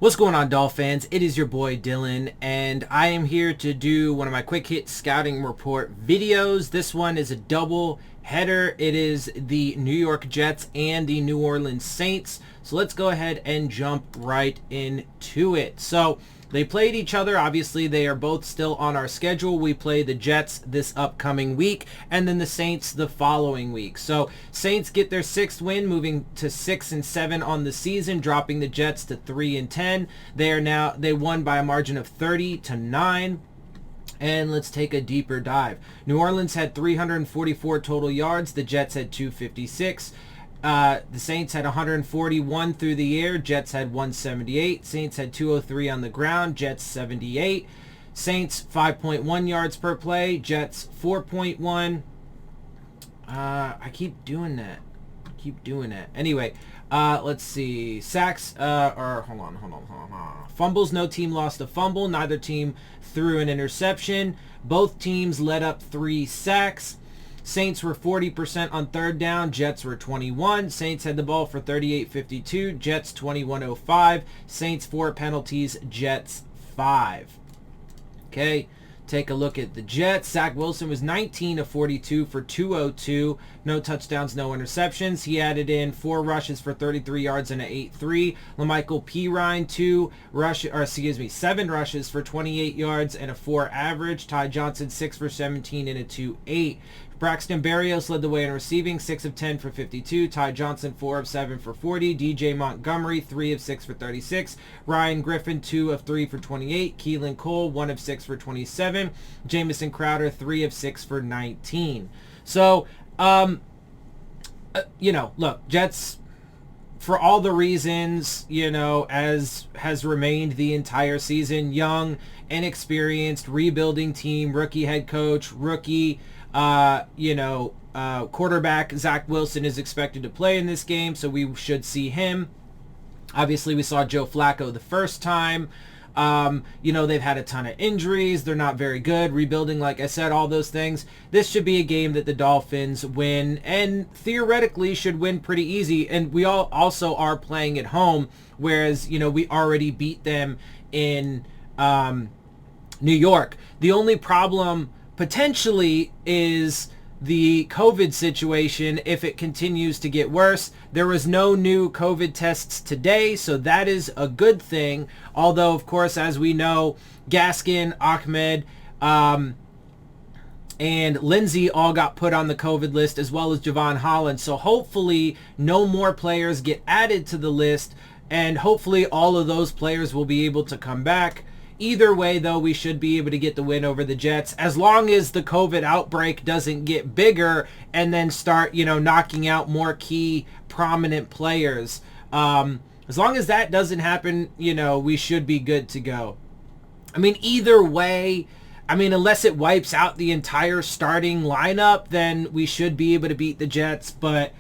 What's going on, Dolphins? It is your boy Dillon, and I am here to do one of my quick hit scouting report videos. This one is a double header. It is the New York Jets and the New Orleans Saints. So let's go ahead and jump right into it. So they played each other. Obviously, they are both still on our schedule. We play the Jets this upcoming week and then the Saints the following week. So Saints get their 6th win, moving to 6-7 on the season, dropping the Jets to 3-10. They won by a margin of 30-9. And let's take a deeper dive. New Orleans had 344 total yards. The Jets had 256. The Saints had 141 through the air. Jets had 178. Saints had 203 on the ground. Jets 78. Saints 5.1 yards per play. Jets 4.1. I keep doing that. Anyway, let's see. Sacks, hold on. Fumbles, no team lost a fumble. Neither team threw an interception. Both teams let up 3 sacks. Saints were 40% on third down. Jets were 21. Saints had the ball for 38-52. Jets 21-05. Saints 4 penalties. Jets 5. Okay, take a look at the Jets. Zach Wilson was 19 of 42 for 202. No touchdowns, no interceptions. He added in 4 rushes for 33 yards and an 8-3. LaMichael Pirine 7 rushes for 28 yards and a 4 average. Ty Johnson 6 for 17 and a 2-8. Braxton Berrios led the way in receiving, 6 of 10 for 52. Ty Johnson, 4 of 7 for 40. DJ Montgomery, 3 of 6 for 36. Ryan Griffin, 2 of 3 for 28. Keelan Cole, 1 of 6 for 27. Jamison Crowder, 3 of 6 for 19. So, look, Jets, for all the reasons, as has remained the entire season, young, inexperienced, rebuilding team, rookie head coach, rookie quarterback Zach Wilson is expected to play in this game, so we should see him. Obviously, we saw Joe Flacco the first time. They've had a ton of injuries. They're not very good. Rebuilding, like I said, all those things. This should be a game that the Dolphins win and theoretically should win pretty easy. And we all also are playing at home, whereas, we already beat them in New York. The only problem potentially is the COVID situation if it continues to get worse. There was no new COVID tests today, so that is a good thing. Although, of course, as we know, Gaskin, Ahmed, and Lindsey all got put on the COVID list, as well as Javon Holland. So hopefully no more players get added to the list, and hopefully all of those players will be able to come back. Either way, though, we should be able to get the win over the Jets, as long as the COVID outbreak doesn't get bigger and then start, knocking out more key, prominent players. As long as that doesn't happen, we should be good to go. Either way, unless it wipes out the entire starting lineup, then we should be able to beat the Jets. But,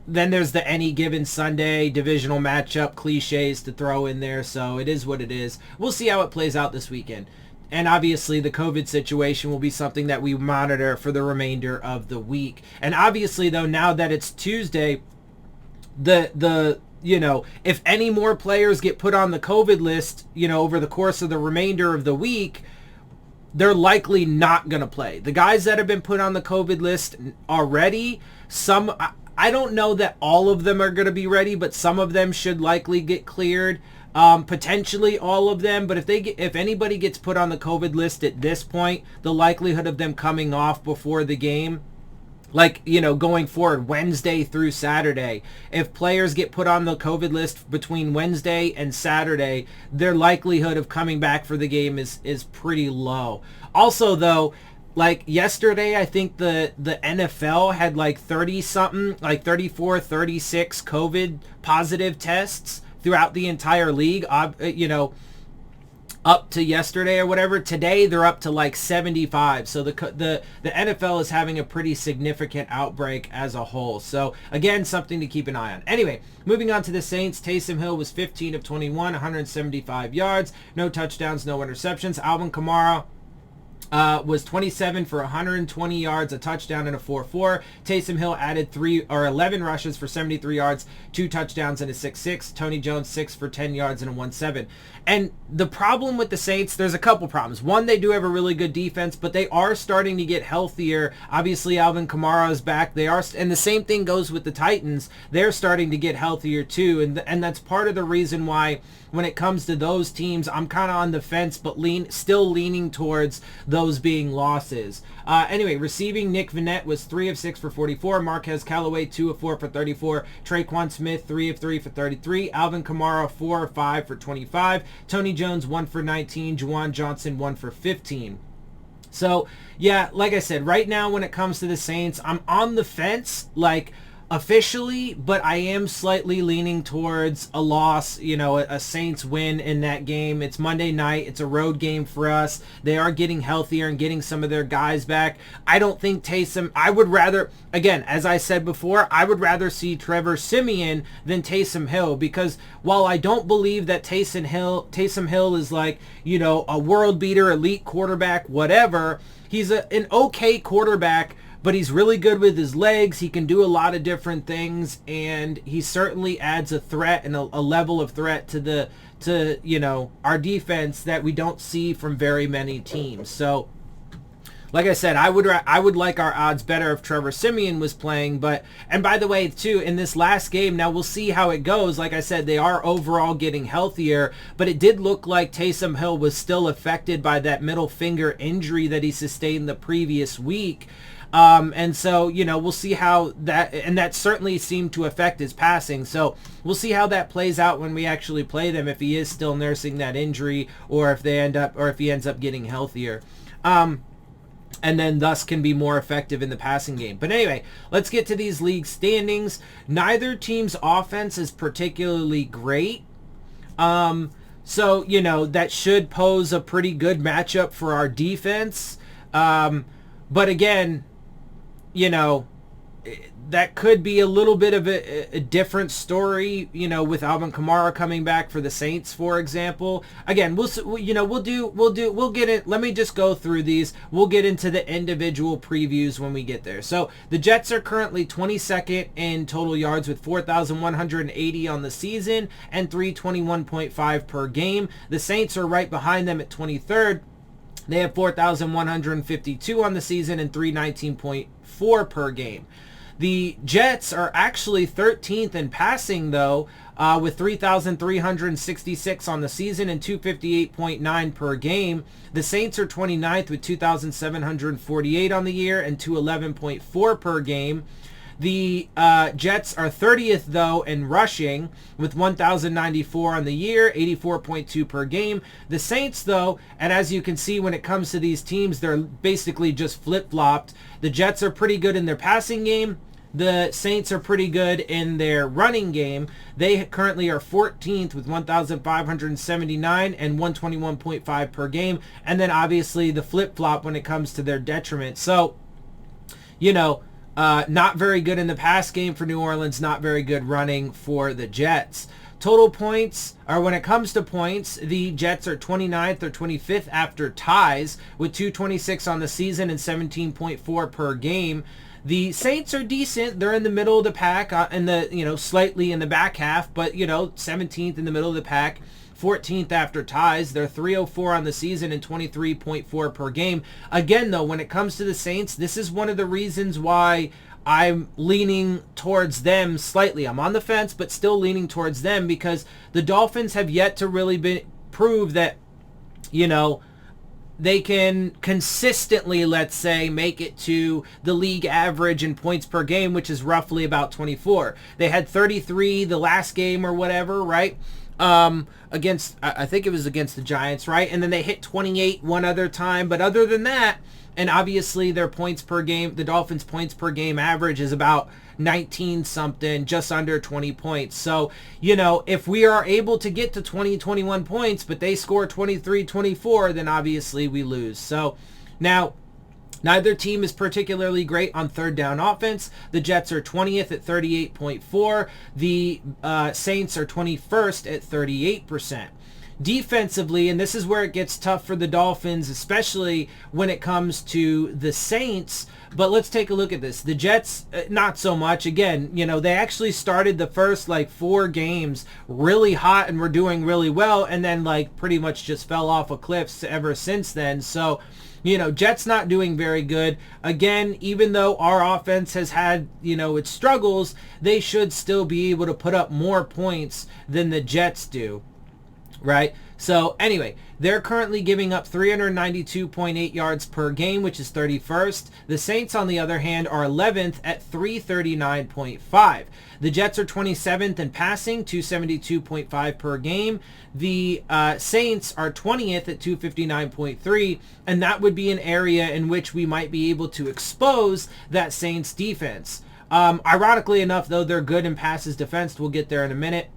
then there's the any given Sunday divisional matchup cliches to throw in there, so it is what it is. We'll see how it plays out this weekend. And obviously the COVID situation will be something that we monitor for the remainder of the week. And obviously, though, now that it's Tuesday, if any more players get put on the COVID list, over the course of the remainder of the week, they're likely not going to play. The guys that have been put on the COVID list already, I don't know that all of them are going to be ready, but some of them should likely get cleared. Potentially all of them, but if anybody gets put on the COVID list at this point, the likelihood of them coming off before the game, going forward Wednesday through Saturday, if players get put on the COVID list between Wednesday and Saturday, their likelihood of coming back for the game is pretty low. Also, though, yesterday, I think the NFL had 30-something, 34, 36 COVID positive tests throughout the entire league, up to yesterday or whatever. Today, they're up to 75. So the NFL is having a pretty significant outbreak as a whole. So, again, something to keep an eye on. Anyway, moving on to the Saints. Taysom Hill was 15 of 21, 175 yards. No touchdowns, no interceptions. Alvin Kamara was 27 for 120 yards, a touchdown, and a 4.4. Taysom Hill added 11 rushes for 73 yards, 2 touchdowns, and a 6.6. Tony Jones 6 for 10 yards and a 1.7. And the problem with the Saints, there's a couple problems. One, they do have a really good defense, but they are starting to get healthier. Obviously, Alvin Kamara is back. And the same thing goes with the Titans. They're starting to get healthier too, and that's part of the reason why when it comes to those teams, I'm kind of on the fence, but still leaning towards those being losses. Anyway, receiving, Nick Vannett was 3 of 6 for 44. Marquez Callaway, 2 of 4 for 34. Traquan Smith, 3 of 3 for 33. Alvin Kamara, 4 of 5 for 25. Tony Jones, 1 for 19. Juwan Johnson, 1 for 15. So, yeah, like I said, right now when it comes to the Saints, I'm on the fence, like, officially, but I am slightly leaning towards a loss, a Saints win in that game. It's Monday night. It's a road game for us. They are getting healthier and getting some of their guys back. I don't think Taysom, I would rather, again, as I said before, I would rather see Trevor Siemian than Taysom Hill, because while I don't believe that Taysom Hill is like, a world beater, elite quarterback, whatever, he's an okay quarterback, but he's really good with his legs. He can do a lot of different things, and he certainly adds a threat and a level of threat to our defense that we don't see from very many teams. So, like I said, I would like our odds better if Trevor Siemian was playing. And by the way, too, in this last game, now we'll see how it goes. Like I said, they are overall getting healthier, but it did look like Taysom Hill was still affected by that middle finger injury that he sustained the previous week. And so, we'll see how that certainly seemed to affect his passing. So we'll see how that plays out when we actually play them, if he is still nursing that injury, or if he ends up getting healthier. And then thus can be more effective in the passing game. But anyway, let's get to these league standings. Neither team's offense is particularly great. So, that should pose a pretty good matchup for our defense. But again, that could be a little bit of a different story, with Alvin Kamara coming back for the Saints, for example. Again, we'll get it. Let me just go through these. We'll get into the individual previews when we get there. So the Jets are currently 22nd in total yards with 4,180 on the season and 321.5 per game. The Saints are right behind them at 23rd. They have 4,152 on the season and 319.4 per game. The Jets are actually 13th in passing, though, with 3,366 on the season and 258.9 per game. The Saints are 29th with 2,748 on the year and 211.4 per game. The Jets are 30th, though, in rushing with 1,094 on the year, 84.2 per game. The Saints, though, and as you can see when it comes to these teams, they're basically just flip-flopped. The Jets are pretty good in their passing game. The Saints are pretty good in their running game. They currently are 14th with 1,579 and 121.5 per game. And then obviously the flip-flop when it comes to their detriment. So, not very good in the pass game for New Orleans, not very good running for the Jets. Total points, or when it comes to points, the Jets are 29th or 25th after ties with 226 on the season and 17.4 per game. The Saints are decent. They're in the middle of the pack, slightly in the back half, but, 17th in the middle of the pack. 14th after ties. They're 304 on the season and 23.4 per game. Again, though, when it comes to the Saints, this is one of the reasons why I'm leaning towards them slightly. I'm on the fence, but still leaning towards them, because the Dolphins have yet to really prove that, they can consistently, let's say, make it to the league average in points per game, which is roughly about 24. They had 33 the last game or whatever, right? Against, I think it was against the Giants, right? And then they hit 28 one other time. But other than that, and obviously their points per game, the Dolphins' points per game average is about 19 something, just under 20 points. So, if we are able to get to 20, 21 points, but they score 23, 24, then obviously we lose. So now, neither team is particularly great on third down offense. The Jets are 20th at 38.4. The Saints are 21st at 38%. defensively, and this is where it gets tough for the Dolphins, especially when it comes to the Saints. But let's take a look at this. The Jets, not so much. Again, they actually started the first 4 games really hot and were doing really well, and then pretty much just fell off a cliff ever since then. So, Jets not doing very good. Again, even though our offense has had, its struggles, they should still be able to put up more points than the Jets do. Right? So anyway, they're currently giving up 392.8 yards per game, which is 31st. The Saints, on the other hand, are 11th at 339.5. The Jets are 27th in passing, 272.5 per game. The Saints are 20th at 259.3, and that would be an area in which we might be able to expose that Saints defense. Ironically enough, though, they're good in passes defense. We'll get there in a minute.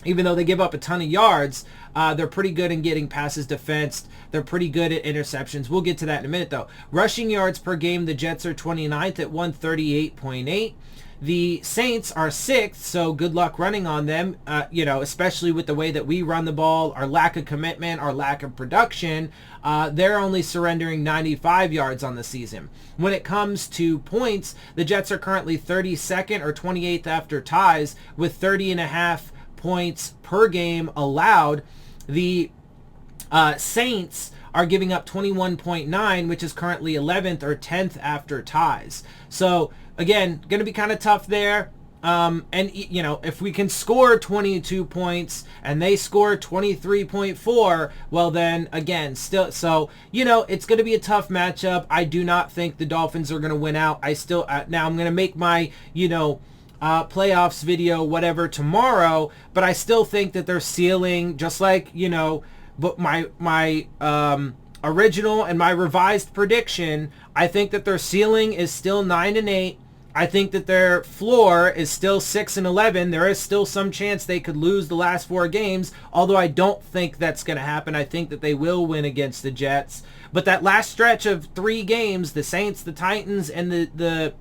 Even though they give up a ton of yards, they're pretty good in getting passes defensed. They're pretty good at interceptions. We'll get to that in a minute, though. Rushing yards per game, the Jets are 29th at 138.8. The Saints are 6th, so good luck running on them, especially with the way that we run the ball, our lack of commitment, our lack of production. They're only surrendering 95 yards on the season. When it comes to points, the Jets are currently 32nd or 28th after ties with 30.5 points per game allowed. The Saints are giving up 21.9, which is currently 11th or 10th after ties. So again, going to be kind of tough there. And if we can score 22 points and they score 23.4, well then again, still, so it's going to be a tough matchup. I do not think the Dolphins are going to win out. I still now I'm going to make my playoffs video whatever tomorrow, but I still think that their ceiling, just like but my original and my revised prediction, I think that their ceiling is still 9-8. I think that their floor is still 6-11. There is still some chance they could lose the last 4 games, although I don't think that's going to happen. I think that they will win against the Jets. But that last stretch of 3 games, the Saints, the Titans, and the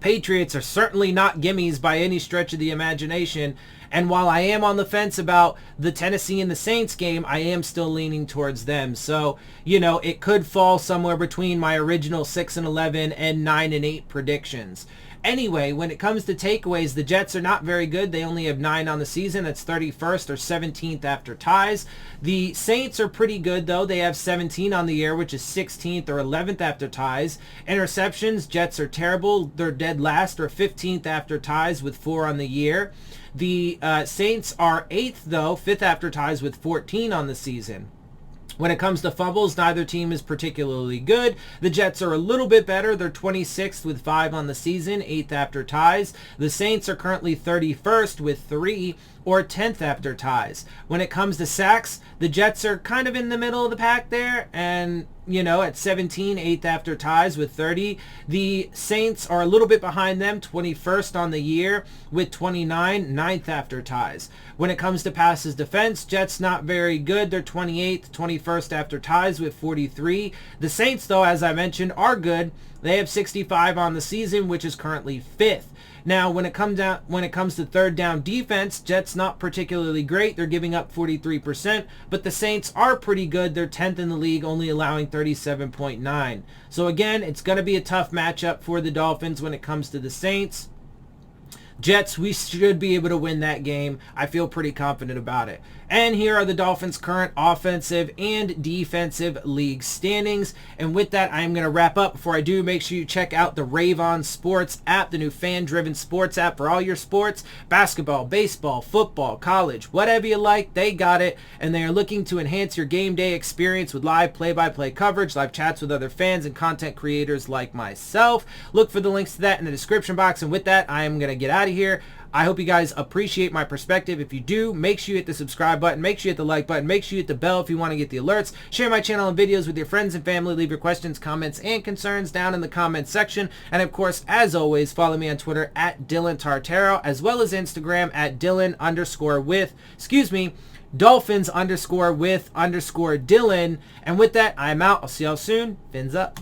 Patriots are certainly not gimmies by any stretch of the imagination. And while I am on the fence about the Tennessee and the Saints game, I am still leaning towards them. So, it could fall somewhere between my original 6-11 and 9-8 predictions. Anyway, when it comes to takeaways, the Jets are not very good. They only have 9 on the season. That's 31st or 17th after ties. The Saints are pretty good, though. They have 17 on the year, which is 16th or 11th after ties. Interceptions, Jets are terrible. They're dead last or 15th after ties with 4 on the year. The Saints are 8th, though, 5th after ties with 14 on the season. When it comes to fumbles, neither team is particularly good. The Jets are a little bit better. They're 26th with 5 on the season, 8th after ties. The Saints are currently 31st with 3 or 10th after ties. When it comes to sacks, the Jets are kind of in the middle of the pack there, and at 17, 8th after ties with 30. The Saints are a little bit behind them, 21st on the year with 29, 9th after ties. When it comes to passes defense, Jets not very good. They're 28th, 21st after ties with 43. The Saints, though, as I mentioned, are good. They have 65 on the season, which is currently 5th. Now, when it comes to third down defense, Jets not particularly great. They're giving up 43%, but the Saints are pretty good. They're 10th in the league, only allowing 37.9. So again, it's going to be a tough matchup for the Dolphins when it comes to the Saints. Jets, we should be able to win that game. I feel pretty confident about it. And here are the Dolphins' current offensive and defensive league standings. And with that, I'm going to wrap up. Before I do, make sure you check out the Rave On Sports App, the new fan-driven sports app for all your sports. Basketball, baseball, football, college, whatever you like, they got it. And they are looking to enhance your game day experience with live play-by-play coverage, live chats with other fans, and content creators like myself. Look for the links to that in the description box. And with that, I am going to get out of here. I hope you guys appreciate my perspective. If you do, make sure you hit the subscribe button, make sure you hit the like button, make sure you hit the bell if you want to get the alerts. Share my channel and videos with your friends and family. Leave your questions, comments, and concerns down in the comments section. And of course, as always, follow me on Twitter at DillonTartaro, as well as Instagram at Dolphins_with_Dillon. And with that, I'm out. I'll see y'all soon. Fins up.